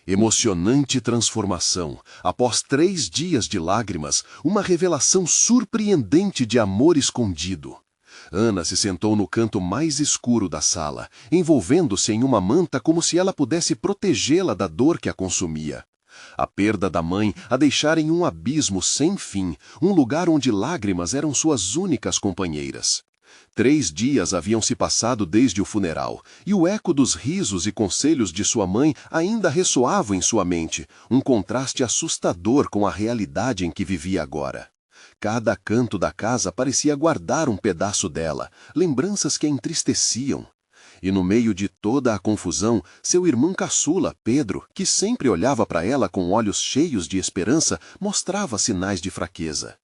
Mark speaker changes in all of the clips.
Speaker 1: Emocionante transformação. Após 3 dias de lágrimas, uma revelação surpreendente de amor escondido. Ana se sentou no canto mais escuro da sala, envolvendo-se em uma manta como se ela pudesse protegê-la da dor que a consumia. A perda da mãe a deixara em um abismo sem fim, um lugar onde lágrimas eram suas únicas companheiras. 3 dias haviam se passado desde o funeral, e o eco dos risos e conselhos de sua mãe ainda ressoava em sua mente, um contraste assustador com a realidade em que vivia agora. Cada canto da casa parecia guardar um pedaço dela, lembranças que a entristeciam. E no meio de toda a confusão, seu irmão caçula, Pedro, que sempre olhava para ela com olhos cheios de esperança, mostrava sinais de fraqueza.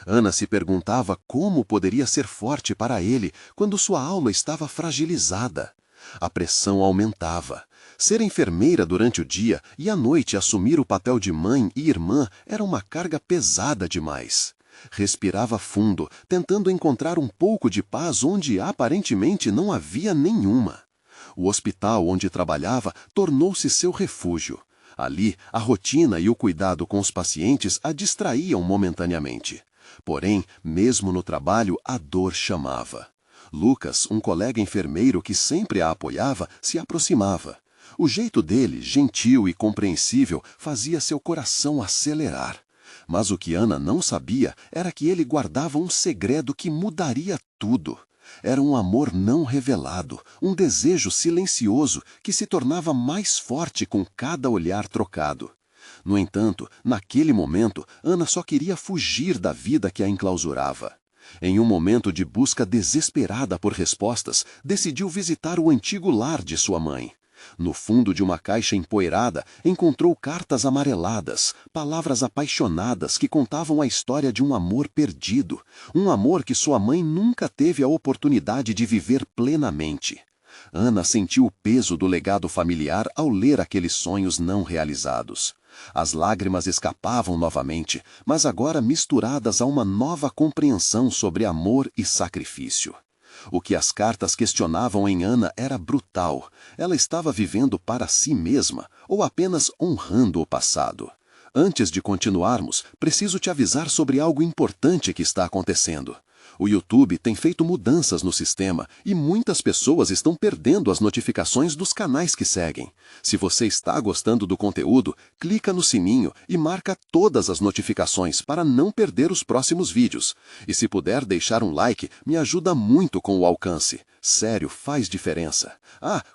Speaker 1: Ana se perguntava como poderia ser forte para ele quando sua alma estava fragilizada. A pressão aumentava. Ser enfermeira durante o dia e à noite assumir o papel de mãe e irmã era uma carga pesada demais. Respirava fundo, tentando encontrar um pouco de paz onde aparentemente não havia nenhuma. O hospital onde trabalhava tornou-se seu refúgio. Ali, a rotina e o cuidado com os pacientes a distraíam momentaneamente. Porém, mesmo no trabalho, a dor chamava. Lucas, um colega enfermeiro que sempre a apoiava, se aproximava. O jeito dele, gentil e compreensível, fazia seu coração acelerar. Mas o que Ana não sabia era que ele guardava um segredo que mudaria tudo. Era um amor não revelado, um desejo silencioso que se tornava mais forte com cada olhar trocado. No entanto, naquele momento, Ana só queria fugir da vida que a enclausurava. Em um momento de busca desesperada por respostas, decidiu visitar o antigo lar de sua mãe. No fundo de uma caixa empoeirada, encontrou cartas amareladas, palavras apaixonadas que contavam a história de um amor perdido, um amor que sua mãe nunca teve a oportunidade de viver plenamente. Ana sentiu o peso do legado familiar ao ler aqueles sonhos não realizados. As lágrimas escapavam novamente, mas agora misturadas a uma nova compreensão sobre amor e sacrifício. O que as cartas questionavam em Ana era brutal. Ela estava vivendo para si mesma ou apenas honrando o passado? Antes de continuarmos, preciso te avisar sobre algo importante que está acontecendo. O YouTube tem feito mudanças no sistema e muitas pessoas estão perdendo as notificações dos canais que seguem. Se você está gostando do conteúdo, clica no sininho e marca todas as notificações para não perder os próximos vídeos. E se puder deixar um like, me ajuda muito com o alcance. Sério, faz diferença.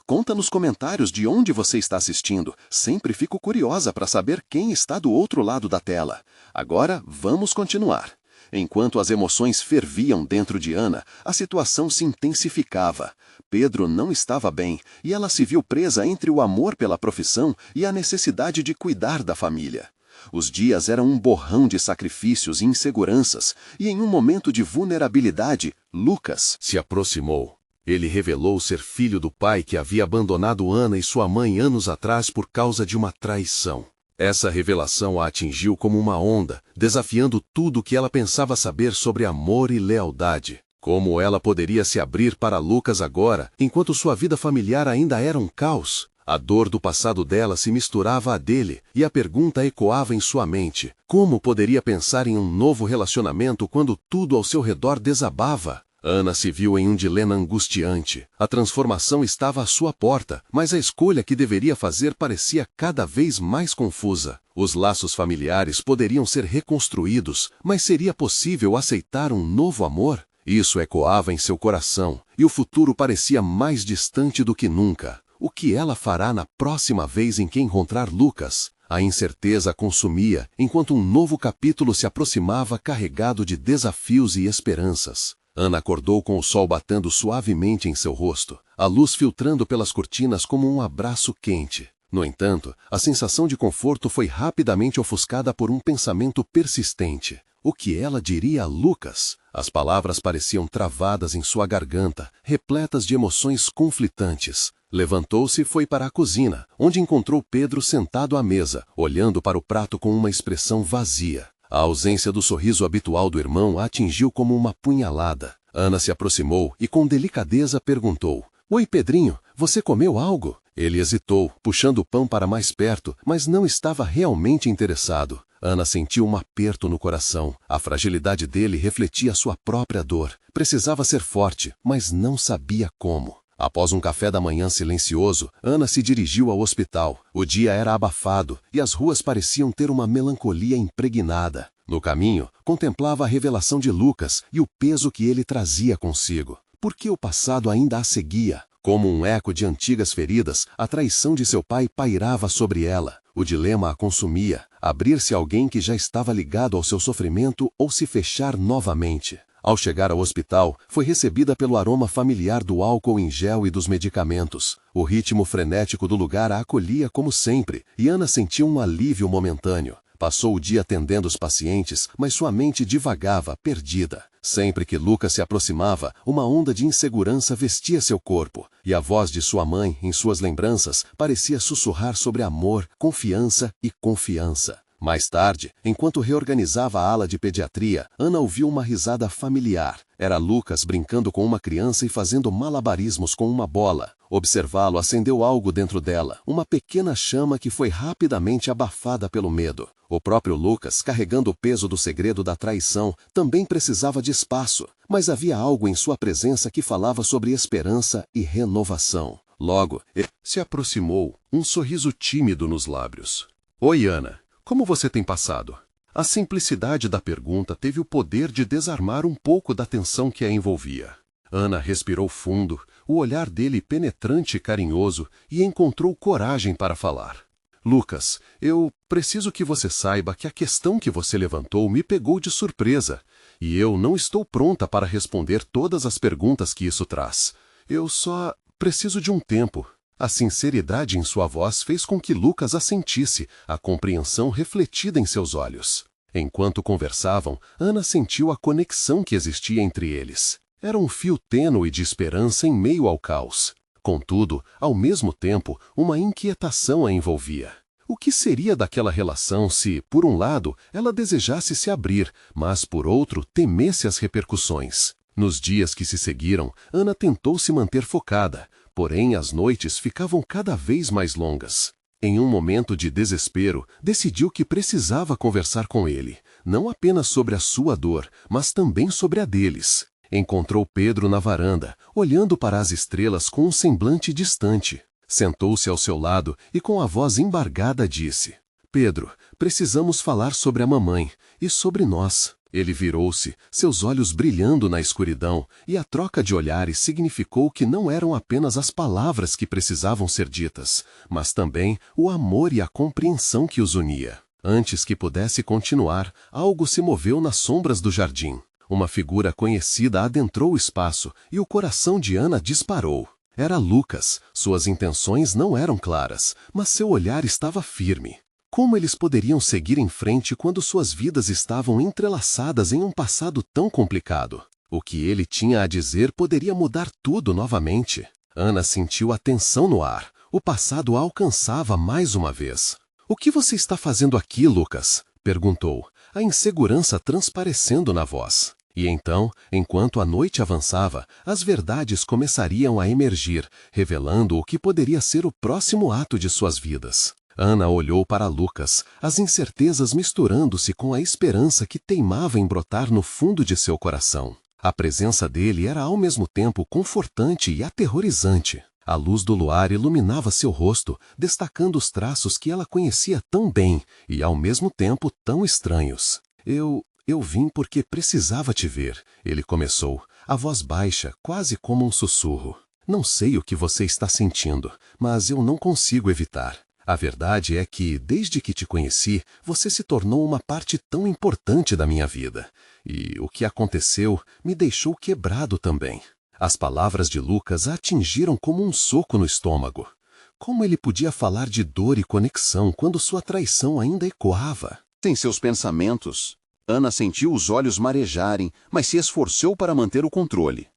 Speaker 1: Conta nos comentários de onde você está assistindo. Sempre fico curiosa para saber quem está do outro lado da tela. Agora, vamos continuar. Enquanto as emoções ferviam dentro de Ana, a situação se intensificava. Pedro não estava bem e ela se viu presa entre o amor pela profissão e a necessidade de cuidar da família. Os dias eram um borrão de sacrifícios e inseguranças, e em um momento de vulnerabilidade, Lucas se aproximou. Ele revelou ser filho do pai que havia abandonado Ana e sua mãe anos atrás por causa de uma traição. Essa revelação a atingiu como uma onda, desafiando tudo o que ela pensava saber sobre amor e lealdade. Como ela poderia se abrir para Lucas agora, enquanto sua vida familiar ainda era um caos? A dor do passado dela se misturava à dele, e a pergunta ecoava em sua mente: como poderia pensar em um novo relacionamento quando tudo ao seu redor desabava? Ana se viu em um dilema angustiante. A transformação estava à sua porta, mas a escolha que deveria fazer parecia cada vez mais confusa. Os laços familiares poderiam ser reconstruídos, mas seria possível aceitar um novo amor? Isso ecoava em seu coração, e o futuro parecia mais distante do que nunca. O que ela fará na próxima vez em que encontrar Lucas? A incerteza a consumia, enquanto um novo capítulo se aproximava carregado de desafios e esperanças. Ana acordou com o sol batendo suavemente em seu rosto, a luz filtrando pelas cortinas como um abraço quente. No entanto, a sensação de conforto foi rapidamente ofuscada por um pensamento persistente. O que ela diria a Lucas? As palavras pareciam travadas em sua garganta, repletas de emoções conflitantes. Levantou-se e foi para a cozinha, onde encontrou Pedro sentado à mesa, olhando para o prato com uma expressão vazia. A ausência do sorriso habitual do irmão a atingiu como uma punhalada. Ana se aproximou e com delicadeza perguntou: Oi, Pedrinho, você comeu algo? Ele hesitou, puxando o pão para mais perto, mas não estava realmente interessado. Ana sentiu um aperto no coração. A fragilidade dele refletia sua própria dor. Precisava ser forte, mas não sabia como. Após um café da manhã silencioso, Ana se dirigiu ao hospital. O dia era abafado e as ruas pareciam ter uma melancolia impregnada. No caminho, contemplava a revelação de Lucas e o peso que ele trazia consigo. Por que o passado ainda a seguia? Como um eco de antigas feridas, a traição de seu pai pairava sobre ela. O dilema a consumia: abrir-se a alguém que já estava ligado ao seu sofrimento ou se fechar novamente. Ao chegar ao hospital, foi recebida pelo aroma familiar do álcool em gel e dos medicamentos. O ritmo frenético do lugar a acolhia como sempre, e Ana sentiu um alívio momentâneo. Passou o dia atendendo os pacientes, mas sua mente divagava, perdida. Sempre que Lucas se aproximava, uma onda de insegurança vestia seu corpo, e a voz de sua mãe, em suas lembranças, parecia sussurrar sobre amor, confiança e confiança. Mais tarde, enquanto reorganizava a ala de pediatria, Ana ouviu uma risada familiar. Era Lucas brincando com uma criança e fazendo malabarismos com uma bola. Observá-lo acendeu algo dentro dela, uma pequena chama que foi rapidamente abafada pelo medo. O próprio Lucas, carregando o peso do segredo da traição, também precisava de espaço, mas havia algo em sua presença que falava sobre esperança e renovação. Logo, ele se aproximou, um sorriso tímido nos lábios. Oi, Ana. Como você tem passado? A simplicidade da pergunta teve o poder de desarmar um pouco da tensão que a envolvia. Ana respirou fundo, o olhar dele penetrante e carinhoso, e encontrou coragem para falar. Lucas, eu preciso que você saiba que a questão que você levantou me pegou de surpresa, e eu não estou pronta para responder todas as perguntas que isso traz. Eu só preciso de um tempo. A sinceridade em sua voz fez com que Lucas a sentisse, a compreensão refletida em seus olhos. Enquanto conversavam, Ana sentiu a conexão que existia entre eles. Era um fio tênue de esperança em meio ao caos. Contudo, ao mesmo tempo, uma inquietação a envolvia. O que seria daquela relação se, por um lado, ela desejasse se abrir, mas, por outro, temesse as repercussões? Nos dias que se seguiram, Ana tentou se manter focada, porém as noites ficavam cada vez mais longas. Em um momento de desespero, decidiu que precisava conversar com ele, não apenas sobre a sua dor, mas também sobre a deles. Encontrou Pedro na varanda, olhando para as estrelas com um semblante distante. Sentou-se ao seu lado e com a voz embargada disse: Pedro, precisamos falar sobre a mamãe e sobre nós. Ele virou-se, seus olhos brilhando na escuridão, e a troca de olhares significou que não eram apenas as palavras que precisavam ser ditas, mas também o amor e a compreensão que os unia. Antes que pudesse continuar, algo se moveu nas sombras do jardim. Uma figura conhecida adentrou o espaço, e o coração de Ana disparou. Era Lucas. Suas intenções não eram claras, mas seu olhar estava firme. Como eles poderiam seguir em frente quando suas vidas estavam entrelaçadas em um passado tão complicado? O que ele tinha a dizer poderia mudar tudo novamente. Ana sentiu a tensão no ar. O passado a alcançava mais uma vez. O que você está fazendo aqui, Lucas? Perguntou, a insegurança transparecendo na voz. E então, enquanto a noite avançava, as verdades começariam a emergir, revelando o que poderia ser o próximo ato de suas vidas. Ana olhou para Lucas, as incertezas misturando-se com a esperança que teimava em brotar no fundo de seu coração. A presença dele era ao mesmo tempo confortante e aterrorizante. A luz do luar iluminava seu rosto, destacando os traços que ela conhecia tão bem e ao mesmo tempo tão estranhos. Eu vim porque precisava te ver, ele começou, a voz baixa, quase como um sussurro. Não sei o que você está sentindo, mas eu não consigo evitar. A verdade é que, desde que te conheci, você se tornou uma parte tão importante da minha vida. E o que aconteceu me deixou quebrado também. As palavras de Lucas a atingiram como um soco no estômago. Como ele podia falar de dor e conexão quando sua traição ainda ecoava?
Speaker 2: Em seus pensamentos, Ana sentiu os olhos marejarem, mas se esforçou para manter o controle.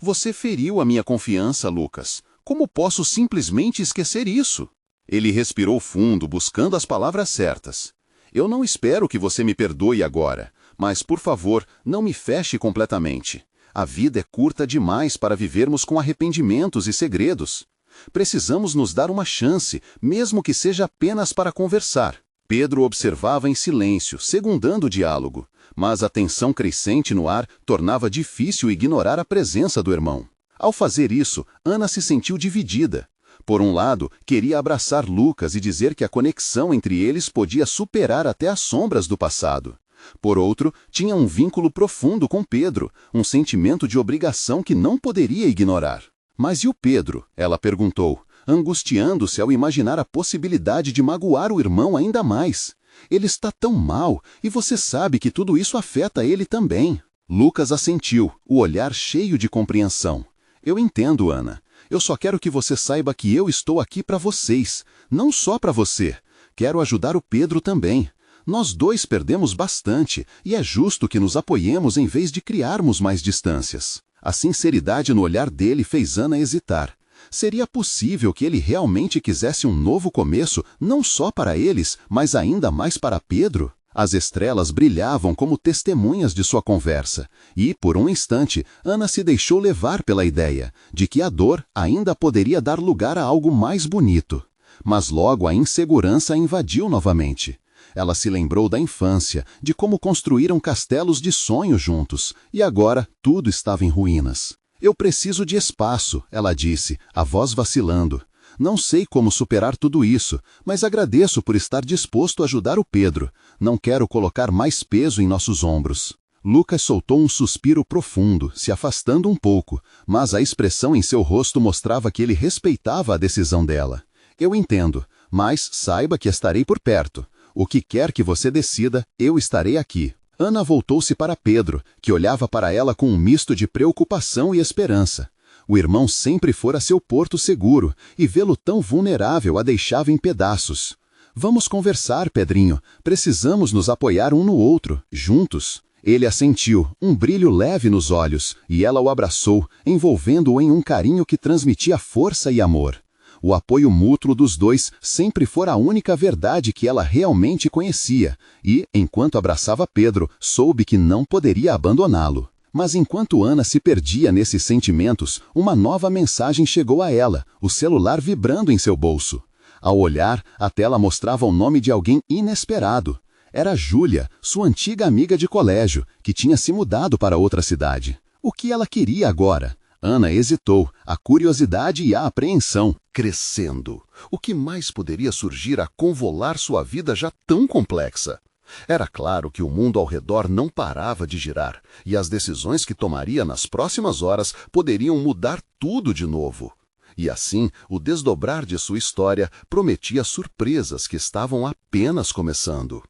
Speaker 2: Você feriu a minha confiança, Lucas. Como posso simplesmente esquecer isso? Ele respirou fundo, buscando as palavras certas. Eu não espero que você me perdoe agora, mas, por favor, não me feche completamente. A vida é curta demais para vivermos com arrependimentos e segredos. Precisamos nos dar uma chance, mesmo que seja apenas para conversar. Pedro observava em silêncio, segundando o diálogo, mas a tensão crescente no ar tornava difícil ignorar a presença do irmão. Ao fazer isso, Ana se sentiu dividida. Por um lado, queria abraçar Lucas e dizer que a conexão entre eles podia superar até as sombras do passado. Por outro, tinha um vínculo profundo com Pedro, um sentimento de obrigação que não poderia ignorar. Mas e o Pedro? Ela perguntou, angustiando-se ao imaginar a possibilidade de magoar o irmão ainda mais. Ele está tão mal, e você sabe que tudo isso afeta ele também. Lucas assentiu, o olhar cheio de compreensão. Eu entendo, Ana. Eu só quero que você saiba que eu estou aqui para vocês, não só para você. Quero ajudar o Pedro também. Nós dois perdemos bastante, e é justo que nos apoiemos em vez de criarmos mais distâncias. A sinceridade no olhar dele fez Ana hesitar. Seria possível que ele realmente quisesse um novo começo, não só para eles, mas ainda mais para Pedro? As estrelas brilhavam como testemunhas de sua conversa, e, por um instante, Ana se deixou levar pela ideia de que a dor ainda poderia dar lugar a algo mais bonito. Mas logo a insegurança a invadiu novamente. Ela se lembrou da infância, de como construíram castelos de sonho juntos, e agora tudo estava em ruínas. Eu preciso de espaço, ela disse, a voz vacilando. Não sei como superar tudo isso, mas agradeço por estar disposto a ajudar o Pedro. Não quero colocar mais peso em nossos ombros. Lucas soltou um suspiro profundo, se afastando um pouco, mas a expressão em seu rosto mostrava que ele respeitava a decisão dela. Eu entendo, mas saiba que estarei por perto. O que quer que você decida, eu estarei aqui. Ana voltou-se para Pedro, que olhava para ela com um misto de preocupação e esperança. O irmão sempre fora seu porto seguro, e vê-lo tão vulnerável a deixava em pedaços. Vamos conversar, Pedrinho. Precisamos nos apoiar um no outro, juntos. Ele assentiu, um brilho leve nos olhos, e ela o abraçou, envolvendo-o em um carinho que transmitia força e amor. O apoio mútuo dos dois sempre fora a única verdade que ela realmente conhecia, e, enquanto abraçava Pedro, soube que não poderia abandoná-lo. Mas enquanto Ana se perdia nesses sentimentos, uma nova mensagem chegou a ela, o celular vibrando em seu bolso. Ao olhar, a tela mostrava o nome de alguém inesperado. Era Júlia, sua antiga amiga de colégio, que tinha se mudado para outra cidade. O que ela queria agora? Ana hesitou, a curiosidade e a apreensão crescendo. O que mais poderia surgir a convolar sua vida já tão complexa? Era claro que o mundo ao redor não parava de girar, e as decisões que tomaria nas próximas horas poderiam mudar tudo de novo. E assim, o desdobrar de sua história prometia surpresas que estavam apenas começando.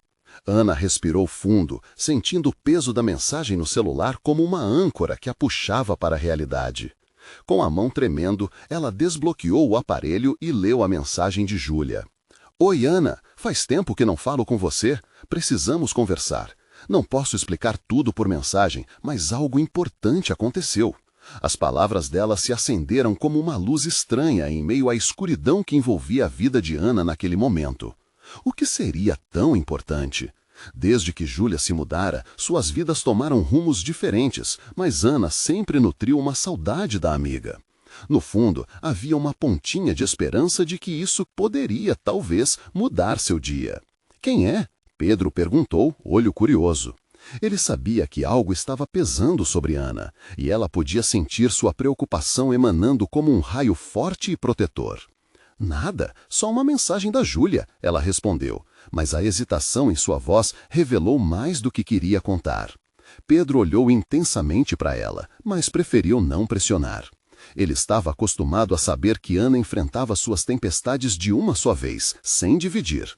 Speaker 2: Ana respirou fundo, sentindo o peso da mensagem no celular como uma âncora que a puxava para a realidade. Com a mão tremendo, ela desbloqueou o aparelho e leu a mensagem de Júlia. Oi, Ana, faz tempo que não falo com você. Precisamos conversar. Não posso explicar tudo por mensagem, mas algo importante aconteceu. As palavras dela se acenderam como uma luz estranha em meio à escuridão que envolvia a vida de Ana naquele momento. O que seria tão importante? Desde que Júlia se mudara, suas vidas tomaram rumos diferentes, mas Ana sempre nutriu uma saudade da amiga. No fundo, havia uma pontinha de esperança de que isso poderia, talvez, mudar seu dia. Quem é? Pedro perguntou, olho curioso. Ele sabia que algo estava pesando sobre Ana, e ela podia sentir sua preocupação emanando como um raio forte e protetor. Nada, só uma mensagem da Júlia, ela respondeu, mas a hesitação em sua voz revelou mais do que queria contar. Pedro olhou intensamente para ela, mas preferiu não pressionar. Ele estava acostumado a saber que Ana enfrentava suas tempestades de uma só vez, sem dividir.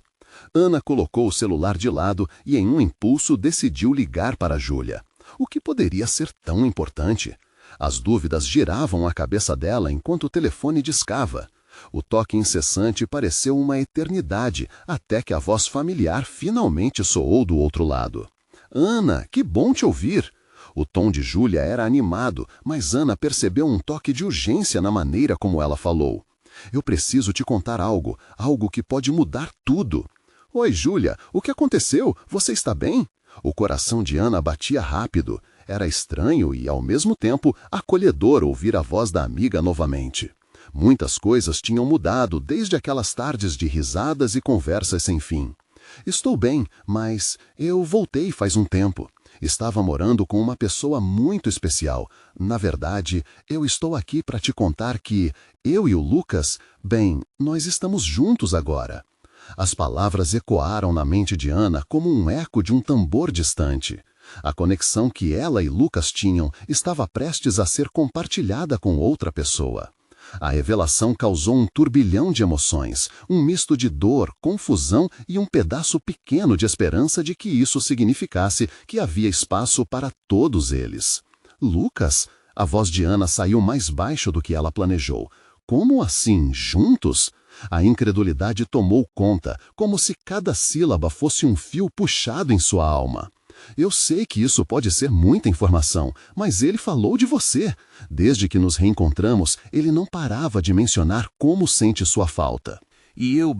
Speaker 2: Ana colocou o celular de lado e, em um impulso, decidiu ligar para Júlia. O que poderia ser tão importante? As dúvidas giravam a cabeça dela enquanto o telefone discava. O toque incessante pareceu uma eternidade, até que a voz familiar finalmente soou do outro lado. Ana, que bom te ouvir! O tom de Júlia era animado, mas Ana percebeu um toque de urgência na maneira como ela falou. Eu preciso te contar algo, algo que pode mudar tudo. Oi, Júlia, o que aconteceu? Você está bem? O coração de Ana batia rápido. Era estranho e, ao mesmo tempo, acolhedor ouvir a voz da amiga novamente. Muitas coisas tinham mudado desde aquelas tardes de risadas e conversas sem fim. Estou bem, mas eu voltei faz um tempo. Estava morando com uma pessoa muito especial. Na verdade, eu estou aqui para te contar que eu e o Lucas, bem, nós estamos juntos agora. As palavras ecoaram na mente de Ana como um eco de um tambor distante. A conexão que ela e Lucas tinham estava prestes a ser compartilhada com outra pessoa. A revelação causou um turbilhão de emoções, um misto de dor, confusão e um pedaço pequeno de esperança de que isso significasse que havia espaço para todos eles. Lucas? A voz de Ana saiu mais baixo do que ela planejou. Como assim, juntos? A incredulidade tomou conta, como se cada sílaba fosse um fio puxado em sua alma. Eu sei que isso pode ser muita informação, mas ele falou de você. Desde que nos reencontramos, ele não parava de mencionar como sente sua falta.
Speaker 1: E eu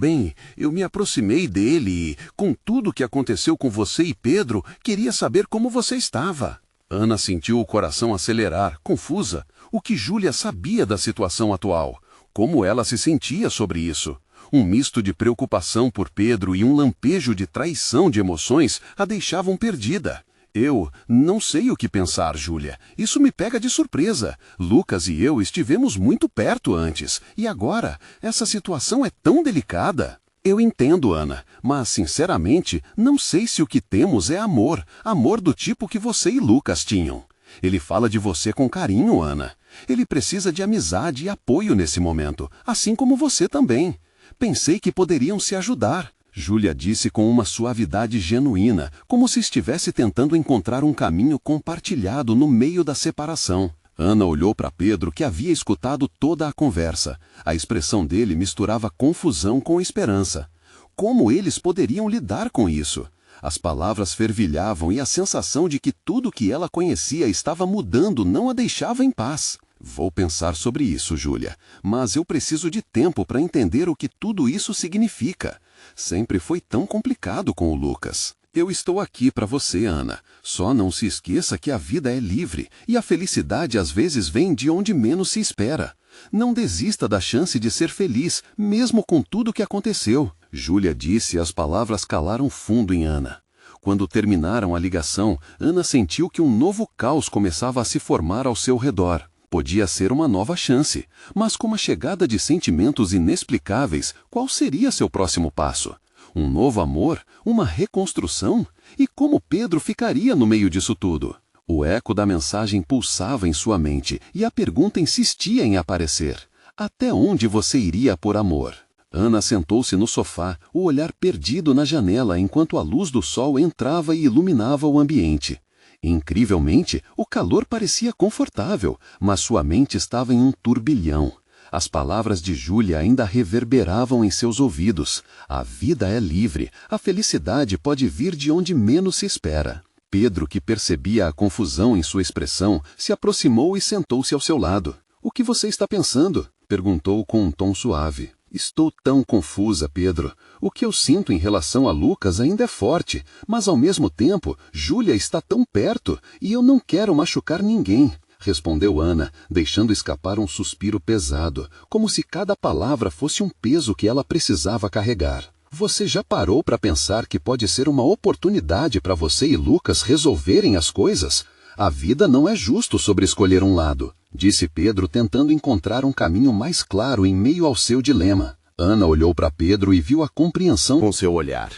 Speaker 1: me aproximei dele e, com tudo o que aconteceu com você e Pedro, queria saber como você estava. Ana sentiu o coração acelerar, confusa. O que Júlia sabia da situação atual? Como ela se sentia sobre isso? Um misto de preocupação por Pedro e um lampejo de traição de emoções a deixavam perdida. Eu não sei o que pensar, Júlia. Isso me pega de surpresa. Lucas e eu estivemos muito perto antes. E agora, essa situação é tão delicada. Eu entendo, Ana, mas, sinceramente, não sei se o que temos é amor. Amor do tipo que você e Lucas tinham. Ele fala de você com carinho, Ana. Ele precisa de amizade e apoio nesse momento, assim como você também. Pensei que poderiam se ajudar. Júlia disse com uma suavidade genuína, como se estivesse tentando encontrar um caminho compartilhado no meio da separação. Ana olhou para Pedro, que havia escutado toda a conversa. A expressão dele misturava confusão com esperança. Como eles poderiam lidar com isso? As palavras fervilhavam e a sensação de que tudo que ela conhecia estava mudando não a deixava em paz. Vou pensar sobre isso, Júlia, mas eu preciso de tempo para entender o que tudo isso significa. Sempre foi tão complicado com o Lucas. Eu estou aqui para você, Ana. Só não se esqueça que a vida é livre e a felicidade às vezes vem de onde menos se espera. Não desista da chance de ser feliz, mesmo com tudo o que aconteceu. Júlia disse e as palavras calaram fundo em Ana. Quando terminaram a ligação, Ana sentiu que um novo caos começava a se formar ao seu redor. Podia ser uma nova chance, mas com a chegada de sentimentos inexplicáveis, qual seria seu próximo passo? Um novo amor? Uma reconstrução? E como Pedro ficaria no meio disso tudo? O eco da mensagem pulsava em sua mente e a pergunta insistia em aparecer. Até onde você iria por amor? Ana sentou-se no sofá, o olhar perdido na janela enquanto a luz do sol entrava e iluminava o ambiente. Incrivelmente, o calor parecia confortável, mas sua mente estava em um turbilhão. As palavras de Júlia ainda reverberavam em seus ouvidos. A vida é livre, a felicidade pode vir de onde menos se espera. Pedro, que percebia a confusão em sua expressão, se aproximou e sentou-se ao seu lado. "O que você está pensando?" perguntou com um tom suave. "Estou tão confusa, Pedro. O que eu sinto em relação a Lucas ainda é forte, mas ao mesmo tempo, Júlia está tão perto e eu não quero machucar ninguém", respondeu Ana, deixando escapar um suspiro pesado, como se cada palavra fosse um peso que ela precisava carregar. "Você já parou para pensar que pode ser uma oportunidade para você e Lucas resolverem as coisas? A vida não é justo sobre escolher um lado", disse Pedro, tentando encontrar um caminho mais claro em meio ao seu dilema. Ana olhou para Pedro e viu a compreensão com seu olhar.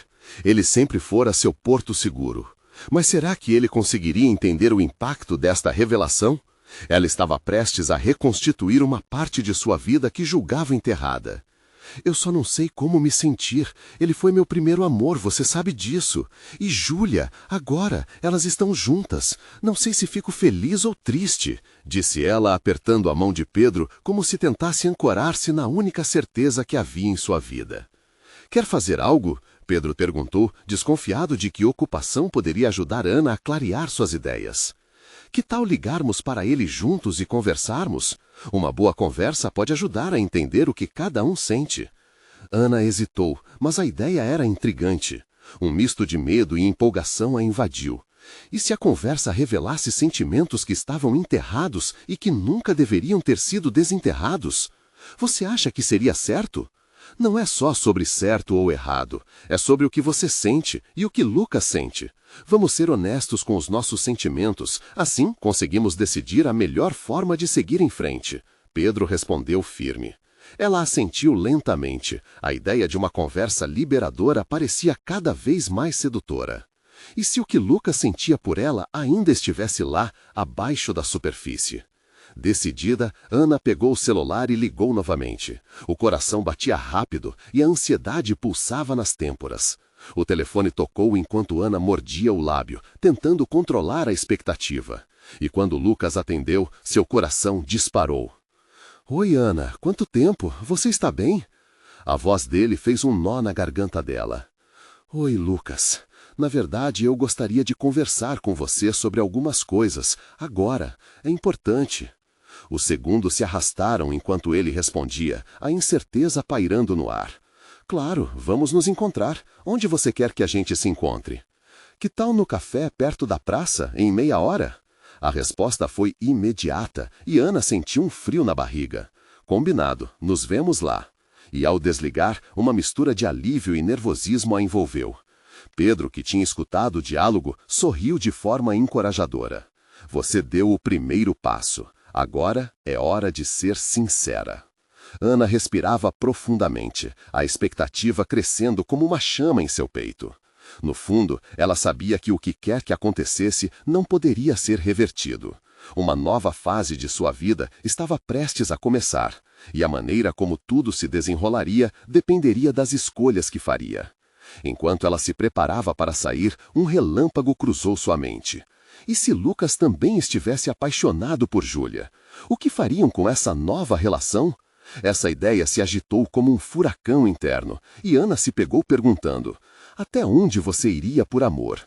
Speaker 1: Ele sempre fora seu porto seguro. Mas será que ele conseguiria entender o impacto desta revelação? Ela estava prestes a reconstituir uma parte de sua vida que julgava enterrada. "Eu só não sei como me sentir. Ele foi meu primeiro amor, você sabe disso. E Júlia, agora, elas estão juntas. Não sei se fico feliz ou triste", disse ela, apertando a mão de Pedro como se tentasse ancorar-se na única certeza que havia em sua vida. "Quer fazer algo?" Pedro perguntou, desconfiado de que ocupação poderia ajudar Ana a clarear suas ideias. "Que tal ligarmos para ele juntos e conversarmos? Uma boa conversa pode ajudar a entender o que cada um sente." Ana hesitou, mas a ideia era intrigante. Um misto de medo e empolgação a invadiu. E se a conversa revelasse sentimentos que estavam enterrados e que nunca deveriam ter sido desenterrados? Você acha que seria certo? Não é só sobre certo ou errado, é sobre o que você sente e o que Lucas sente. Vamos ser honestos com os nossos sentimentos, assim conseguimos decidir a melhor forma de seguir em frente. Pedro respondeu firme. Ela assentiu lentamente. A ideia de uma conversa liberadora parecia cada vez mais sedutora. E se o que Lucas sentia por ela ainda estivesse lá, abaixo da superfície? Decidida, Ana pegou o celular e ligou novamente. O coração batia rápido e a ansiedade pulsava nas têmporas. O telefone tocou enquanto Ana mordia o lábio, tentando controlar a expectativa. E quando Lucas atendeu, seu coração disparou. Oi, Ana, quanto tempo? Você está bem? A voz dele fez um nó na garganta dela. Oi, Lucas. Na verdade, eu gostaria de conversar com você sobre algumas coisas. Agora. É importante. Os segundos se arrastaram enquanto ele respondia, a incerteza pairando no ar. Claro, vamos nos encontrar. Onde você quer que a gente se encontre? Que tal no café perto da praça, em meia hora? A resposta foi imediata e Ana sentiu um frio na barriga. Combinado, nos vemos lá. E ao desligar, uma mistura de alívio e nervosismo a envolveu. Pedro, que tinha escutado o diálogo, sorriu de forma encorajadora. Você deu o primeiro passo. Agora é hora de ser sincera. Ana respirava profundamente, a expectativa crescendo como uma chama em seu peito. No fundo, ela sabia que o que quer que acontecesse não poderia ser revertido. Uma nova fase de sua vida estava prestes a começar, e a maneira como tudo se desenrolaria dependeria das escolhas que faria. Enquanto ela se preparava para sair, um relâmpago cruzou sua mente. E se Lucas também estivesse apaixonado por Júlia? O que fariam com essa nova relação? Essa ideia se agitou como um furacão interno, e Ana se pegou perguntando, até onde você iria por amor?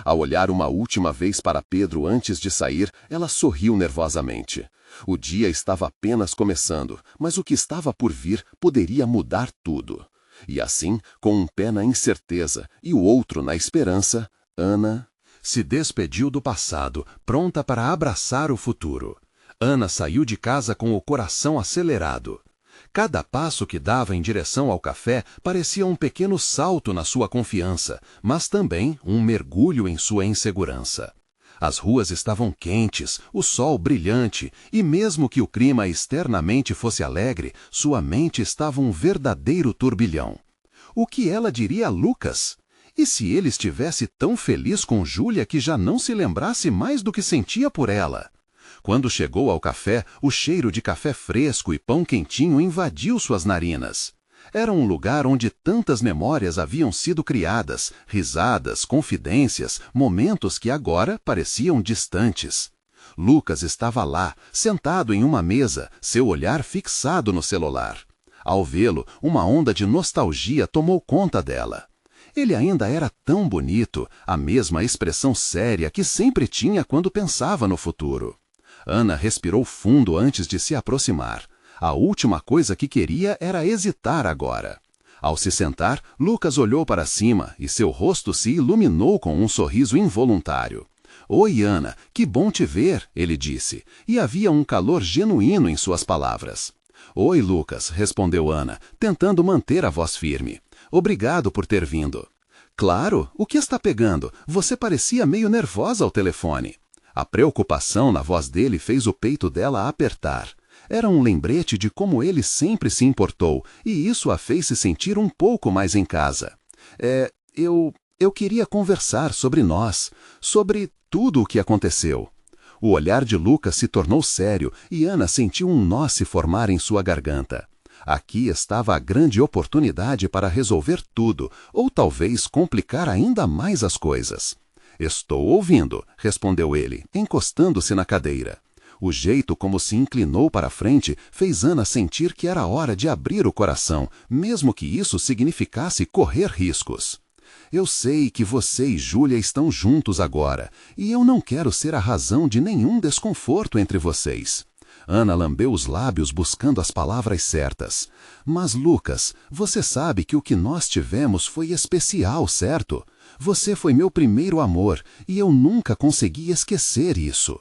Speaker 1: Ao olhar uma última vez para Pedro antes de sair, ela sorriu nervosamente. O dia estava apenas começando, mas o que estava por vir poderia mudar tudo. E assim, com um pé na incerteza e o outro na esperança, Ana se despediu do passado, pronta para abraçar o futuro. Ana saiu de casa com o coração acelerado. Cada passo que dava em direção ao café parecia um pequeno salto na sua confiança, mas também um mergulho em sua insegurança. As ruas estavam quentes, o sol brilhante, e mesmo que o clima externamente fosse alegre, sua mente estava um verdadeiro turbilhão. O que ela diria a Lucas? E se ele estivesse tão feliz com Júlia que já não se lembrasse mais do que sentia por ela? Quando chegou ao café, o cheiro de café fresco e pão quentinho invadiu suas narinas. Era um lugar onde tantas memórias haviam sido criadas, risadas, confidências, momentos que agora pareciam distantes. Lucas estava lá, sentado em uma mesa, seu olhar fixado no celular. Ao vê-lo, uma onda de nostalgia tomou conta dela. Ele ainda era tão bonito, a mesma expressão séria que sempre tinha quando pensava no futuro. Ana respirou fundo antes de se aproximar. A última coisa que queria era hesitar agora. Ao se sentar, Lucas olhou para cima e seu rosto se iluminou com um sorriso involuntário. Oi, Ana, que bom te ver, ele disse, e havia um calor genuíno em suas palavras. Oi, Lucas, respondeu Ana, tentando manter a voz firme. Obrigado por ter vindo. Claro, o que está pegando? Você parecia meio nervosa ao telefone. A preocupação na voz dele fez o peito dela apertar. Era um lembrete de como ele sempre se importou, e isso a fez se sentir um pouco mais em casa. Eu queria conversar sobre nós, sobre tudo o que aconteceu. O olhar de Lucas se tornou sério e Ana sentiu um nó se formar em sua garganta. Aqui estava a grande oportunidade para resolver tudo, ou talvez complicar ainda mais as coisas. Estou ouvindo, respondeu ele, encostando-se na cadeira. O jeito como se inclinou para a frente fez Ana sentir que era hora de abrir o coração, mesmo que isso significasse correr riscos. Eu sei que você e Júlia estão juntos agora, e eu não quero ser a razão de nenhum desconforto entre vocês. Ana lambeu os lábios buscando as palavras certas. Mas, Lucas, você sabe que o que nós tivemos foi especial, certo?
Speaker 2: Você foi meu primeiro amor e eu nunca consegui esquecer isso.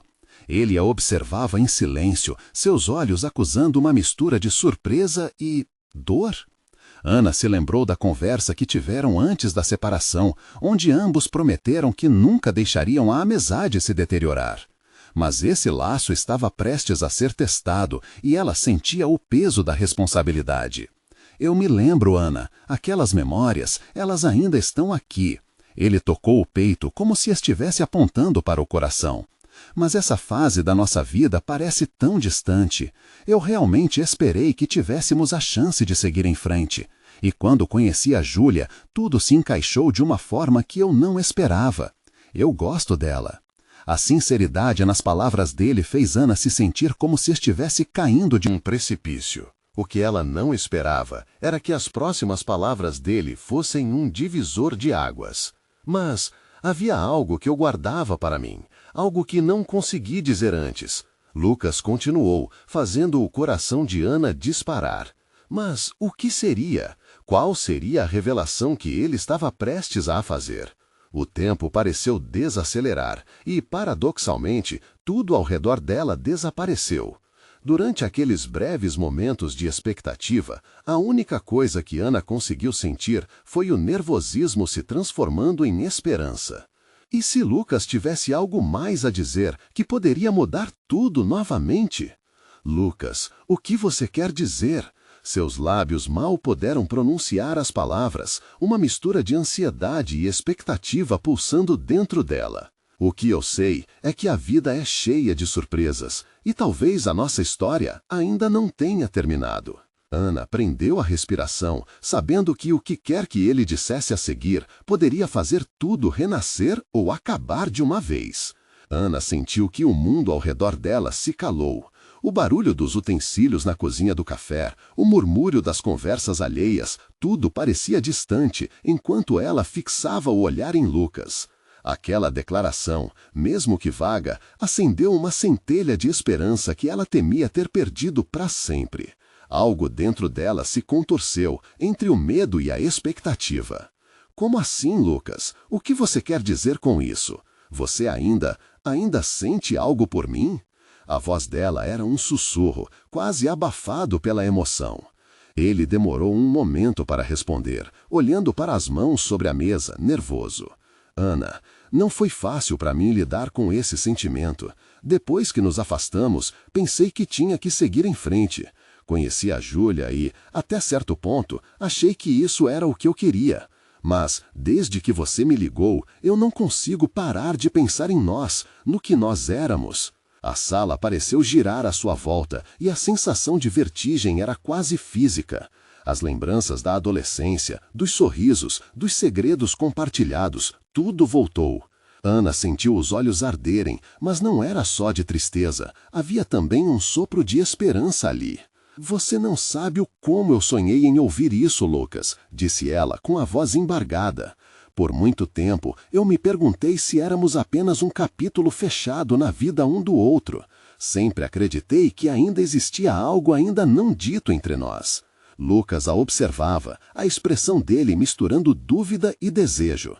Speaker 2: Ele a observava em silêncio, seus olhos acusando uma mistura de surpresa e dor. Ana se lembrou da conversa que tiveram antes da separação, onde ambos prometeram que nunca deixariam a amizade se deteriorar. Mas esse laço estava prestes a ser testado e ela sentia o peso da responsabilidade. Eu me lembro, Ana, aquelas memórias, elas ainda estão aqui. Ele tocou o peito como se estivesse apontando para o coração. Mas essa fase da nossa vida parece tão distante. Eu realmente esperei que tivéssemos a chance de seguir em frente. E quando conheci a Júlia, tudo se encaixou de uma forma que eu não esperava. Eu gosto dela. A sinceridade nas palavras dele fez Ana se sentir como se estivesse caindo de um precipício. O que ela não esperava era que as próximas palavras dele fossem um divisor de águas. Mas havia algo que eu guardava para mim, algo que não consegui dizer antes. Lucas continuou, fazendo o coração de Ana disparar. Mas o que seria? Qual seria a revelação que ele estava prestes a fazer? O tempo pareceu desacelerar e, paradoxalmente, tudo ao redor dela desapareceu. Durante aqueles breves momentos de expectativa, a única coisa que Ana conseguiu sentir foi o nervosismo se transformando em esperança. E se Lucas tivesse algo mais a dizer que poderia mudar tudo novamente? Lucas, o que você quer dizer? Seus lábios mal puderam pronunciar as palavras, uma mistura de ansiedade e expectativa pulsando dentro dela. O que eu sei é que a vida é cheia de surpresas, e talvez a nossa história ainda não tenha terminado. Ana prendeu a respiração, sabendo que o que quer que ele dissesse a seguir poderia fazer tudo renascer ou acabar de uma vez. Ana sentiu que o mundo ao redor dela se calou. O barulho dos utensílios na cozinha do café, o murmúrio das conversas alheias, tudo parecia distante, enquanto ela fixava o olhar em Lucas. Aquela declaração, mesmo que vaga, acendeu uma centelha de esperança que ela temia ter perdido para sempre. Algo dentro dela se contorceu, entre o medo e a expectativa. Como assim, Lucas? O que você quer dizer com isso? Você ainda sente algo por mim? A voz dela era um sussurro, quase abafado pela emoção. Ele demorou um momento para responder, olhando para as mãos sobre a mesa, nervoso. Ana, não foi fácil para mim lidar com esse sentimento. Depois que nos afastamos, pensei que tinha que seguir em frente. Conheci a Júlia e, até certo ponto, achei que isso era o que eu queria. Mas, desde que você me ligou, eu não consigo parar de pensar em nós, no que nós éramos. A sala pareceu girar à sua volta e a sensação de vertigem era quase física. As lembranças da adolescência, dos sorrisos, dos segredos compartilhados, tudo voltou. Ana sentiu os olhos arderem, mas não era só de tristeza. Havia também um sopro de esperança ali. Você não sabe o como eu sonhei em ouvir isso, Lucas, disse ela com a voz embargada. Por muito tempo, eu me perguntei se éramos apenas um capítulo fechado na vida um do outro. Sempre acreditei que ainda existia algo ainda não dito entre nós. Lucas a observava, a expressão dele misturando dúvida e desejo.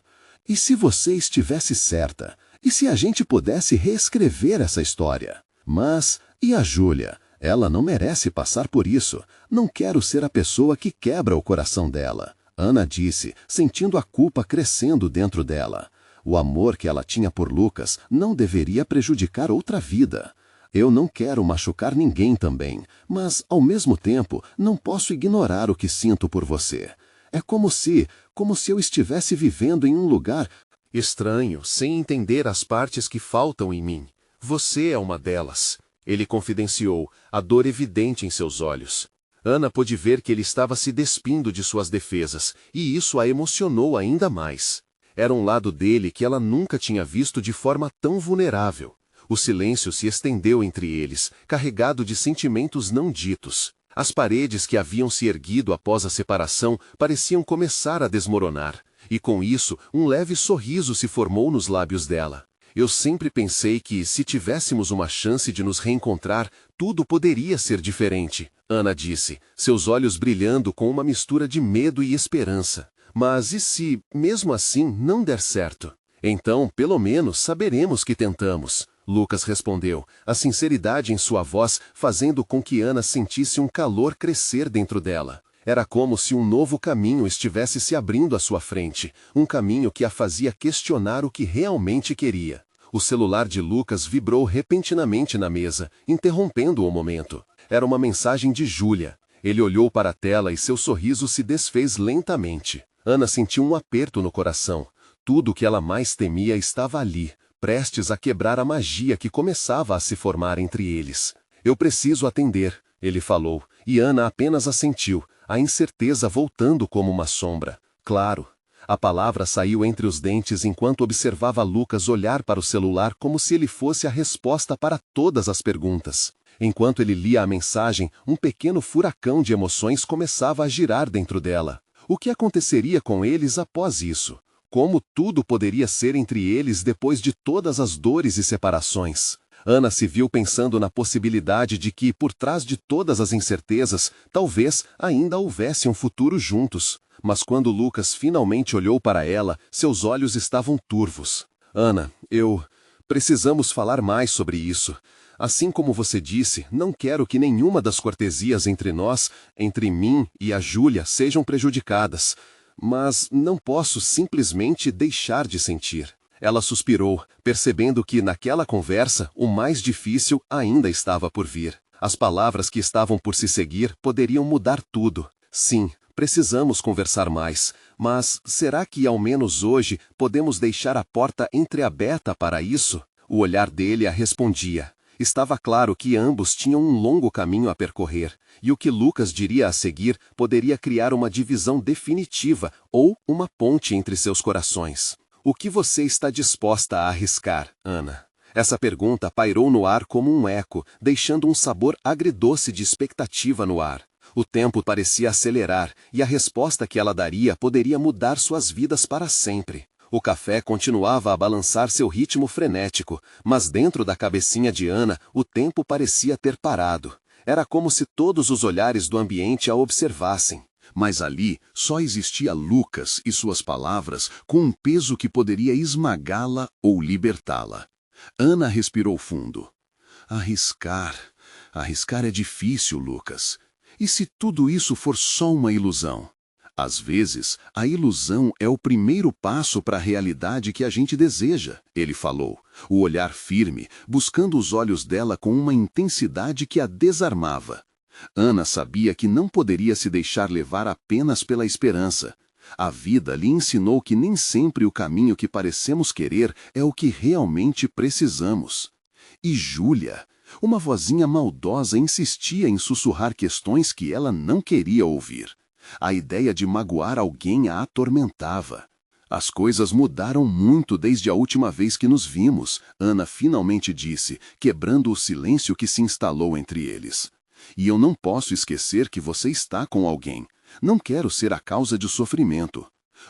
Speaker 2: E se você estivesse certa? E se a gente pudesse reescrever essa história? Mas, e a Júlia? Ela não merece passar por isso. Não quero ser a pessoa que quebra o coração dela. Ana disse, sentindo a culpa crescendo dentro dela. O amor que ela tinha por Lucas não deveria prejudicar outra vida. Eu não quero machucar ninguém também, mas, ao mesmo tempo, não posso ignorar o que sinto por você. É como se eu estivesse vivendo em um lugar estranho, sem entender as partes que faltam em mim. Você é uma delas. Ele confidenciou, a dor evidente em seus olhos. Ana pôde ver que ele estava se despindo de suas defesas, e isso a emocionou ainda mais. Era um lado dele que ela nunca tinha visto de forma tão vulnerável. O silêncio se estendeu entre eles, carregado de sentimentos não ditos. As paredes que haviam se erguido após a separação pareciam começar a desmoronar, e com isso um leve sorriso se formou nos lábios dela. Eu sempre pensei que, se tivéssemos uma chance de nos reencontrar, tudo poderia ser diferente, Ana disse, seus olhos brilhando com uma mistura de medo e esperança.
Speaker 1: Mas e se, mesmo assim, não der certo? Então, pelo menos, saberemos que tentamos. Lucas respondeu, a sinceridade em sua voz fazendo com que Ana sentisse um calor crescer dentro dela. Era como se um novo caminho estivesse se abrindo à sua frente, um caminho que a fazia questionar o que realmente queria. O celular de Lucas vibrou repentinamente na mesa, interrompendo o momento. Era uma mensagem de Júlia. Ele olhou para a tela e seu sorriso se desfez lentamente. Ana sentiu um aperto no coração. Tudo o que ela mais temia estava ali, prestes a quebrar a magia que começava a se formar entre eles. Eu preciso atender, ele falou, e Ana apenas assentiu, a incerteza voltando como uma sombra. Claro. A palavra saiu entre os dentes enquanto observava Lucas olhar para o celular como se ele fosse a resposta para todas as perguntas. Enquanto ele lia a mensagem, um pequeno furacão de emoções começava a girar dentro dela. O que aconteceria com eles após isso? Como tudo poderia ser entre eles depois de todas as dores e separações? Ana se viu pensando na possibilidade de que, por trás de todas as incertezas, talvez ainda houvesse um futuro juntos. Mas quando Lucas finalmente olhou para ela, seus olhos estavam turvos. Ana, precisamos falar mais sobre isso. Assim como você disse, não quero que nenhuma das cortesias entre nós, entre mim e a Júlia, sejam prejudicadas. Mas não posso simplesmente deixar de sentir. Ela suspirou, percebendo que, naquela conversa, o mais difícil ainda estava por vir. As palavras que estavam por se seguir poderiam mudar tudo. Sim, precisamos conversar mais, mas será que, ao menos hoje, podemos deixar a porta entreaberta para isso? O olhar dele a respondia. Estava claro que ambos tinham um longo caminho a percorrer, e o que Lucas diria a seguir poderia criar uma divisão definitiva ou uma ponte entre seus corações. O que você está disposta a arriscar, Ana? Essa pergunta pairou no ar como um eco, deixando um sabor agridoce de expectativa no ar. O tempo parecia acelerar, e a resposta que ela daria poderia mudar suas vidas para sempre. O café continuava a balançar seu ritmo frenético, mas dentro da cabecinha de Ana, o tempo parecia ter parado. Era como se todos os olhares do ambiente a observassem.
Speaker 2: Mas ali só existia Lucas e suas palavras com um peso que poderia esmagá-la ou libertá-la. Ana respirou fundo. Arriscar é difícil, Lucas. E se tudo isso for só uma ilusão? Às vezes, a ilusão é o primeiro passo para a realidade que a gente deseja, ele falou, o olhar firme, buscando os olhos dela com uma intensidade que a desarmava. Ana sabia que não poderia se deixar levar apenas pela esperança. A vida lhe ensinou que nem sempre o caminho que parecemos querer é o que realmente precisamos. E Júlia, uma vozinha maldosa, insistia em sussurrar questões que ela não queria ouvir. A ideia de magoar alguém a atormentava. As coisas mudaram muito desde a última vez que nos vimos, Ana finalmente disse, quebrando o silêncio que se instalou entre eles. E eu não posso esquecer que você está com alguém. Não quero ser a causa de sofrimento.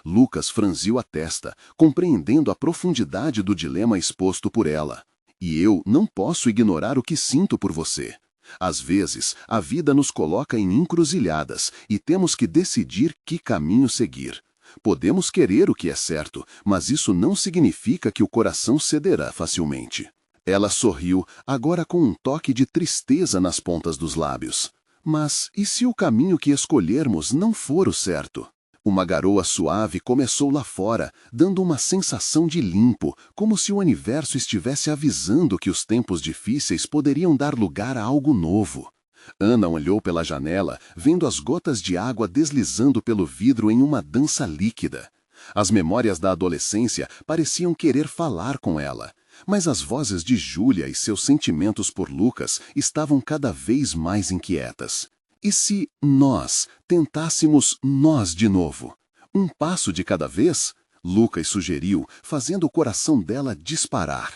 Speaker 2: Lucas franziu a testa, compreendendo a profundidade do dilema exposto por ela. E eu não posso ignorar o que sinto por você. Às vezes, a vida nos coloca em encruzilhadas e temos que decidir que caminho seguir. Podemos querer o que é certo, mas isso não significa que o coração cederá facilmente. Ela sorriu, agora com um toque de tristeza nas pontas dos lábios. Mas e se o caminho que escolhermos não for o certo? Uma garoa suave começou lá fora, dando uma sensação de limpo, como se o universo estivesse avisando que os tempos difíceis poderiam dar lugar a algo novo. Ana olhou pela janela, vendo as gotas de água deslizando pelo vidro em uma dança líquida. As memórias da adolescência pareciam querer falar com ela, mas as vozes de Júlia e seus sentimentos por Lucas estavam cada vez mais inquietas. E se nós tentássemos nós de novo? Um passo de cada vez? Lucas sugeriu, fazendo o coração dela disparar.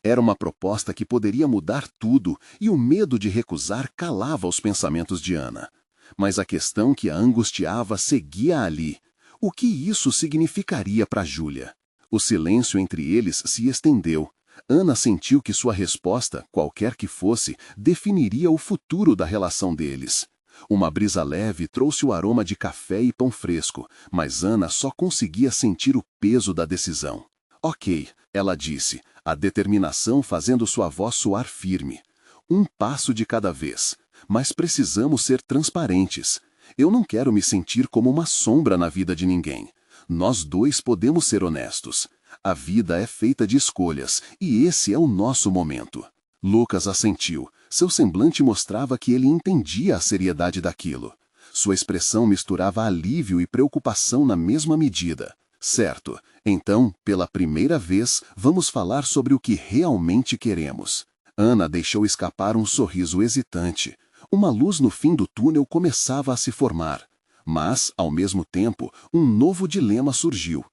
Speaker 2: Era uma proposta que poderia mudar tudo, e o medo de recusar calava os pensamentos de Ana. Mas a questão que a angustiava seguia ali. O que isso significaria para Júlia? O silêncio entre eles se estendeu. Ana sentiu que sua resposta, qualquer que fosse, definiria o futuro da relação deles.
Speaker 1: Uma brisa leve trouxe o aroma de café e pão fresco, mas Ana só conseguia sentir o peso da decisão. Ok, ela disse, a determinação fazendo sua voz soar firme. Um passo de cada vez. Mas precisamos ser transparentes. Eu não quero me sentir como uma sombra na vida de ninguém. Nós dois podemos ser honestos. A vida é feita de escolhas, e esse é o nosso momento. Lucas assentiu. Seu semblante mostrava que ele entendia a seriedade daquilo. Sua expressão misturava alívio e preocupação na mesma medida. Certo, então, pela primeira vez, vamos falar sobre o que realmente queremos. Ana deixou escapar um sorriso hesitante. Uma luz no fim do túnel começava a se formar. Mas, ao mesmo tempo, um novo dilema surgiu.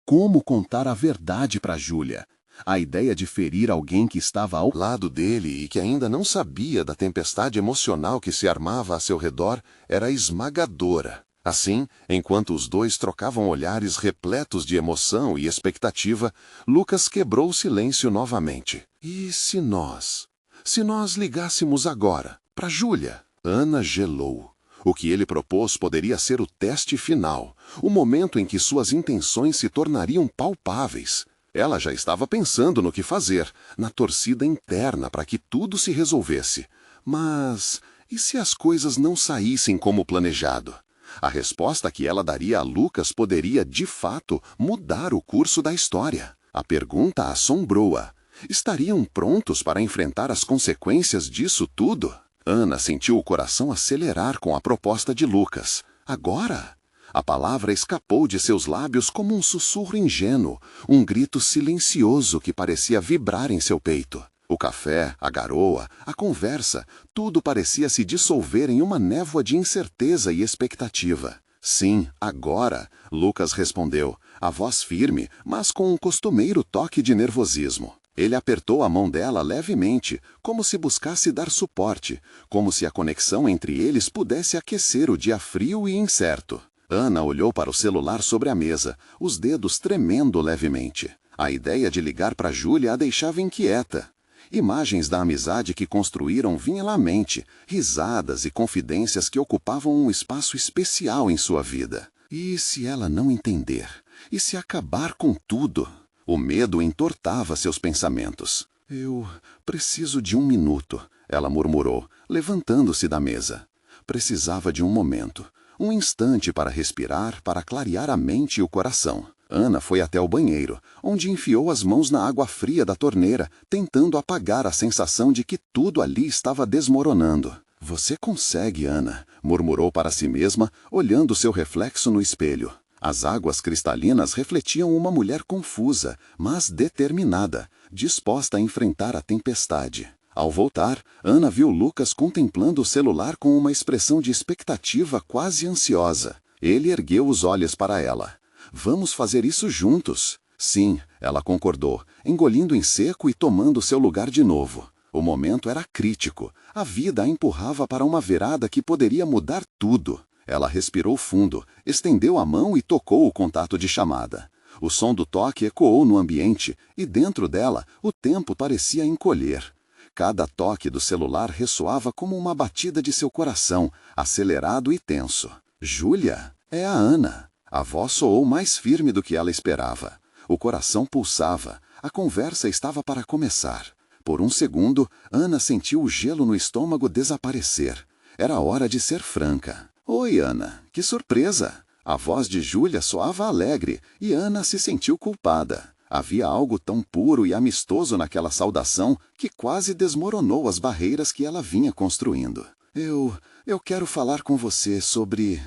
Speaker 1: Como contar a verdade para Júlia? A ideia de ferir alguém que estava ao lado dele e que ainda não sabia da tempestade emocional que se armava a seu redor era esmagadora. Assim, enquanto os dois trocavam olhares repletos de emoção e expectativa, Lucas quebrou o silêncio novamente. E se nós? Se nós ligássemos agora, para Júlia? Ana gelou. O que ele propôs poderia ser o teste final, o momento em que suas intenções se tornariam palpáveis. Ela já estava pensando no que fazer, na torcida interna para que tudo se resolvesse. Mas e se as coisas não saíssem como planejado? A resposta que ela daria a Lucas poderia, de fato, mudar o curso da história. A pergunta assombrou-a. Estariam prontos para enfrentar as consequências disso tudo? Ana sentiu o coração acelerar com a proposta de Lucas. Agora? A palavra escapou de seus lábios como um sussurro ingênuo, um grito silencioso que parecia vibrar em seu peito. O café, a garoa, a conversa, tudo parecia se dissolver em uma névoa de incerteza e expectativa. Sim, agora, Lucas respondeu, a voz firme, mas com um costumeiro toque de nervosismo. Ele apertou a mão dela levemente, como se buscasse dar suporte, como se a conexão entre eles pudesse aquecer o dia frio e incerto. Ana olhou para o celular sobre a mesa, os dedos tremendo levemente. A ideia de ligar para Júlia a deixava inquieta. Imagens da amizade que construíram vinham à mente, risadas e confidências que ocupavam um espaço especial em sua vida. E se ela não entender? E se acabar com tudo? O medo entortava seus pensamentos. Eu preciso de 1 minuto, ela murmurou, levantando-se da mesa. Precisava de um momento. Um instante para respirar, para clarear a mente e o coração. Ana foi até o banheiro, onde enfiou as mãos na água fria da torneira, tentando apagar a sensação de que tudo ali estava desmoronando. Você consegue, Ana, murmurou para si mesma, olhando seu reflexo no espelho. As águas cristalinas refletiam uma mulher confusa, mas determinada, disposta a enfrentar a tempestade. Ao voltar, Ana viu Lucas contemplando o celular com uma expressão de expectativa quase ansiosa. Ele ergueu os olhos para ela. Vamos fazer isso juntos. Sim, ela concordou, engolindo em seco e tomando seu lugar de novo. O momento era crítico. A vida a empurrava para uma virada que poderia mudar tudo. Ela respirou fundo, estendeu a mão e tocou o contato de chamada. O som do toque ecoou no ambiente e dentro dela o tempo parecia encolher. Cada toque do celular ressoava como uma batida de seu coração, acelerado e tenso. Júlia? É a Ana. A voz soou mais firme do que ela esperava. O coração pulsava. A conversa estava para começar. Por um segundo, Ana sentiu o gelo no estômago desaparecer. Era hora de ser franca. Oi, Ana. Que surpresa! A voz de Júlia soava alegre e Ana se sentiu culpada. Havia algo tão puro e amistoso naquela saudação que quase desmoronou as barreiras que ela vinha construindo. Eu quero falar com você sobre...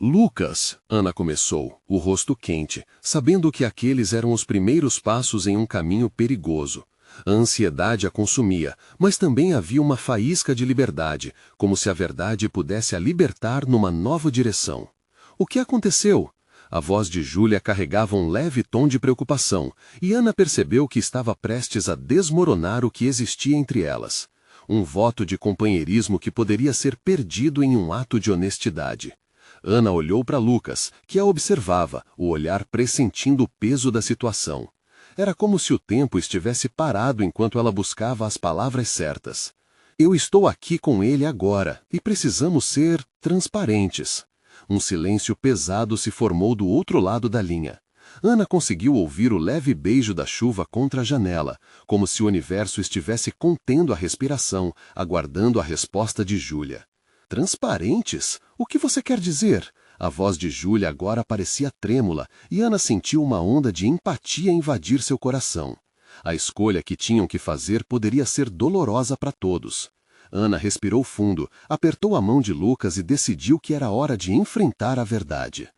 Speaker 3: Lucas, Ana começou, o rosto quente, sabendo que aqueles eram os primeiros passos em um caminho perigoso. A ansiedade a consumia, mas também havia uma faísca de liberdade, como se a verdade pudesse a libertar numa nova direção. O que aconteceu? A voz de Júlia carregava um leve tom de preocupação, e Ana percebeu que estava prestes a desmoronar o que existia entre elas. Um voto de companheirismo que poderia ser perdido em um ato de honestidade. Ana olhou para Lucas, que a observava, o olhar pressentindo o peso da situação. Era como se o tempo estivesse parado enquanto ela buscava as palavras certas. Eu estou aqui com ele agora e precisamos ser transparentes. Um silêncio pesado se formou do outro lado da linha. Ana conseguiu ouvir o leve beijo da chuva contra a janela, como se o universo estivesse contendo a respiração, aguardando a resposta de Júlia. Transparentes? O que você quer dizer? A voz de Júlia agora parecia trêmula e Ana sentiu uma onda de empatia invadir seu coração. A escolha que tinham que fazer poderia ser dolorosa para todos. Ana respirou fundo, apertou a mão de Lucas e decidiu que era hora de enfrentar a verdade.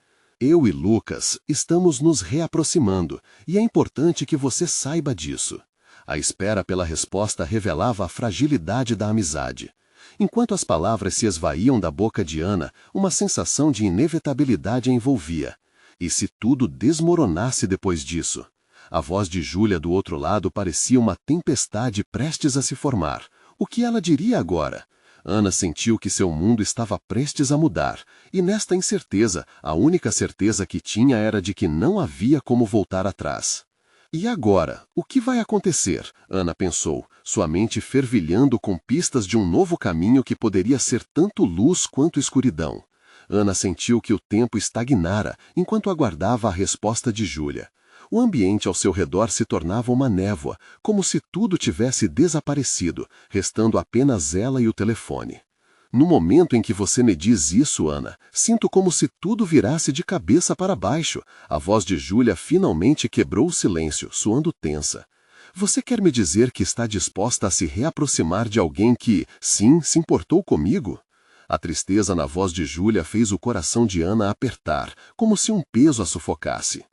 Speaker 3: Eu e Lucas estamos nos reaproximando, e é importante que você saiba disso. A espera pela resposta revelava a fragilidade da amizade. Enquanto as palavras se esvaíam da boca de Ana, uma sensação de inevitabilidade a envolvia. E se tudo desmoronasse depois disso? A voz de Júlia do outro lado parecia uma tempestade prestes a se formar. O que ela diria agora? Ana sentiu que seu mundo estava prestes a mudar, e nesta incerteza, a única certeza que tinha era de que não havia como voltar atrás. E agora, o que vai acontecer? Ana pensou, sua mente fervilhando com pistas de um novo caminho que poderia ser tanto luz quanto escuridão. Ana sentiu que o tempo estagnara enquanto aguardava a resposta de Júlia. O ambiente ao seu redor se tornava uma névoa, como se tudo tivesse desaparecido, restando apenas ela e o telefone. No momento em que você me diz isso, Ana, sinto como se tudo virasse de cabeça para baixo. A voz de Júlia finalmente quebrou o silêncio, soando tensa. Você quer me dizer que está disposta a se reaproximar de alguém que, sim, se importou comigo? A tristeza na voz de Júlia fez o coração de Ana apertar, como se um peso a sufocasse.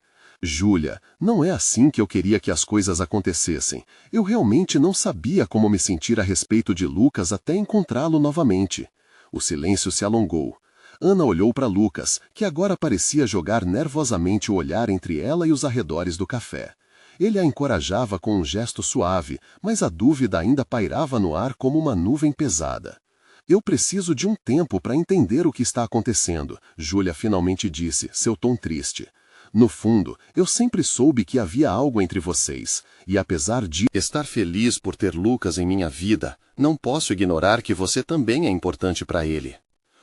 Speaker 3: Júlia, não é assim que eu queria que as coisas acontecessem. Eu realmente não sabia como me sentir a respeito de Lucas até encontrá-lo novamente. O silêncio se alongou. Ana olhou para Lucas, que agora parecia jogar nervosamente o olhar entre ela e os arredores do café. Ele a encorajava com um gesto suave, mas a dúvida ainda pairava no ar como uma nuvem pesada. Eu preciso de um tempo para entender o que está acontecendo, Júlia finalmente disse, seu tom triste. No fundo, eu sempre soube que havia algo entre vocês, e apesar de estar feliz por ter Lucas em minha vida, não posso ignorar que você também é importante para ele.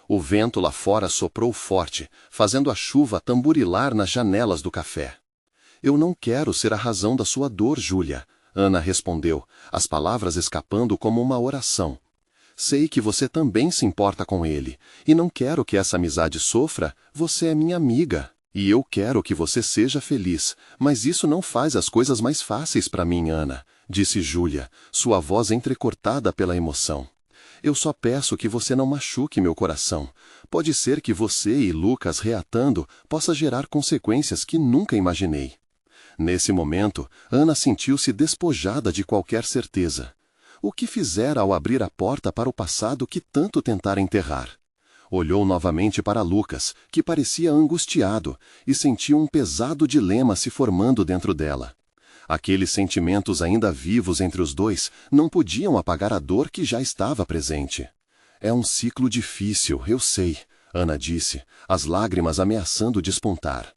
Speaker 3: O vento lá fora soprou forte, fazendo a chuva tamborilar nas janelas do café. Eu não quero ser a razão da sua dor, Júlia, Ana respondeu, as palavras escapando como uma oração. Sei que você também se importa com ele, e não quero que essa amizade sofra, você é minha amiga. E eu quero que você seja feliz, mas isso não faz as coisas mais fáceis para mim, Ana, disse Júlia, sua voz entrecortada pela emoção. Eu só peço que você não machuque meu coração. Pode ser que você e Lucas reatando possa gerar consequências que nunca imaginei. Nesse momento, Ana sentiu-se despojada de qualquer certeza. O que fizera ao abrir a porta para o passado que tanto tentara enterrar? Olhou novamente para Lucas, que parecia angustiado, e sentiu um pesado dilema se formando dentro dela. Aqueles sentimentos ainda vivos entre os dois não podiam apagar a dor que já estava presente. É um ciclo difícil, eu sei, Ana disse, as lágrimas ameaçando despontar.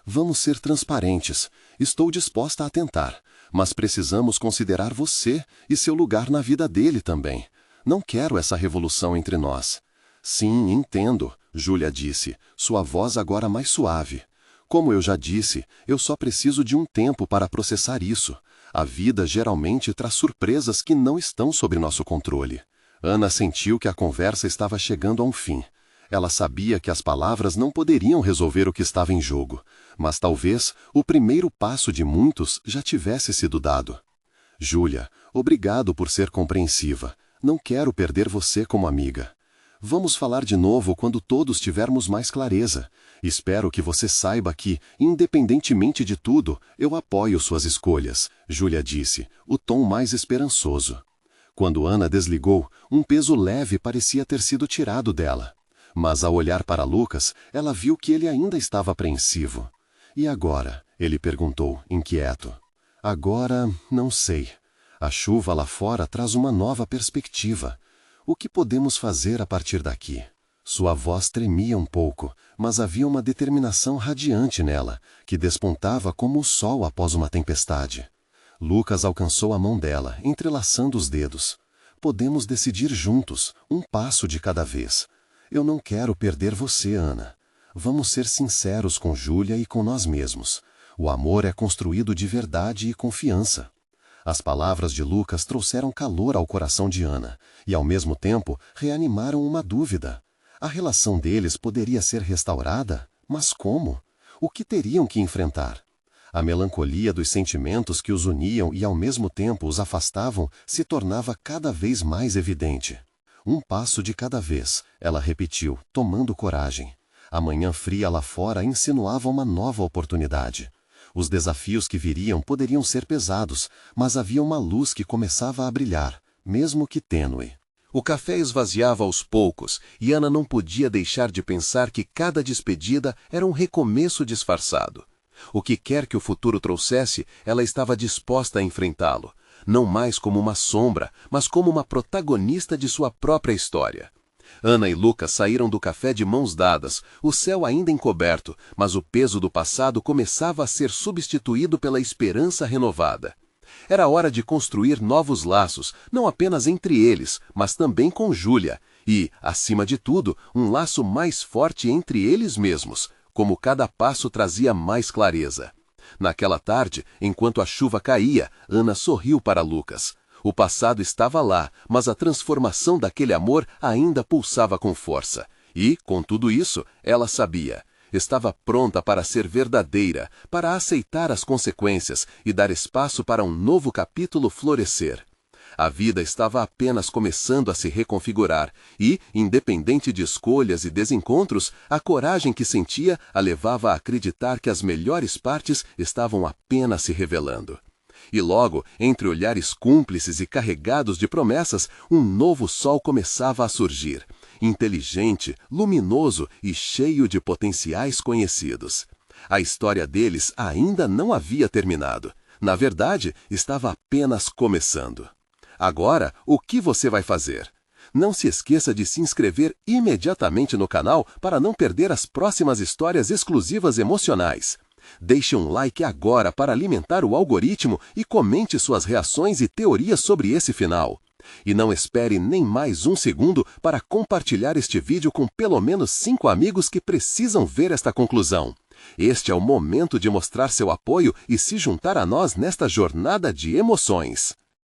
Speaker 3: Vamos ser transparentes. Estou disposta a tentar, mas precisamos considerar você e seu lugar na vida dele também. Não quero essa revolução entre nós. Sim, entendo, Júlia disse, sua voz agora mais suave. Como eu já disse, eu só preciso de um tempo para processar isso. A vida geralmente traz surpresas que não estão sob nosso controle. Ana sentiu que a conversa estava chegando a um fim. Ela sabia que as palavras não poderiam resolver o que estava em jogo, mas talvez o primeiro passo de muitos já tivesse sido dado. Júlia, obrigado por ser compreensiva. Não quero perder você como amiga. Vamos falar de novo quando todos tivermos mais clareza. Espero que você saiba que, independentemente de tudo, eu apoio suas escolhas, Júlia disse, o tom mais esperançoso. Quando Ana desligou, um peso leve parecia ter sido tirado dela. Mas ao olhar para Lucas, ela viu que ele ainda estava apreensivo. E agora? Ele perguntou, inquieto. Agora, não sei. A chuva lá fora traz uma nova perspectiva. O que podemos fazer a partir daqui? Sua voz tremia um pouco, mas havia uma determinação radiante nela, que despontava como o sol após uma tempestade. Lucas alcançou a mão dela, entrelaçando os dedos.
Speaker 1: Podemos decidir juntos, um passo de cada vez. Eu não quero perder você, Ana. Vamos ser sinceros com Júlia e com nós mesmos. O amor é construído de verdade e confiança. As palavras de Lucas trouxeram calor ao coração de Ana e, ao mesmo tempo, reanimaram uma dúvida. A relação deles poderia ser restaurada? Mas como? O que teriam que enfrentar? A melancolia dos sentimentos que os uniam e ao mesmo tempo os afastavam se tornava cada vez mais evidente. Um passo de cada vez, ela repetiu, tomando coragem. A manhã fria lá fora insinuava uma nova oportunidade. Os desafios que viriam poderiam ser pesados, mas havia uma luz que começava a brilhar, mesmo que tênue.
Speaker 3: O café esvaziava aos poucos, e Ana não podia deixar de pensar que cada despedida era um recomeço disfarçado. O que quer que o futuro trouxesse, ela estava disposta a enfrentá-lo, não mais como uma sombra, mas como uma protagonista de sua própria história. Ana e Lucas saíram do café de mãos dadas, o céu ainda encoberto, mas o peso do passado começava a ser substituído pela esperança renovada. Era hora de construir novos laços, não apenas entre eles, mas também com Júlia, e, acima de tudo, um laço mais forte entre eles mesmos, como cada passo trazia mais clareza. Naquela tarde, enquanto a chuva caía, Ana sorriu para Lucas. O passado estava lá, mas a transformação daquele amor ainda pulsava com força. E, com tudo isso, ela sabia. Estava pronta para ser verdadeira, para aceitar as consequências e dar espaço para um novo capítulo florescer. A vida estava apenas começando a se reconfigurar e, independente de escolhas e desencontros, a coragem que sentia a levava a acreditar que as melhores partes estavam apenas se revelando. E logo, entre olhares cúmplices e carregados de promessas, um novo sol começava a surgir, inteligente, luminoso e cheio de potenciais conhecidos. A história deles ainda não havia terminado. Na verdade, estava apenas começando. Agora, o que você vai fazer? Não se esqueça de se inscrever imediatamente no canal para não perder as próximas histórias exclusivas emocionais. Deixe um like agora para alimentar o algoritmo e comente suas reações e teorias sobre esse final. E não espere nem mais um segundo para compartilhar este vídeo com pelo menos 5 amigos que precisam ver esta conclusão. Este é o momento de mostrar seu apoio e se juntar a nós nesta jornada de emoções.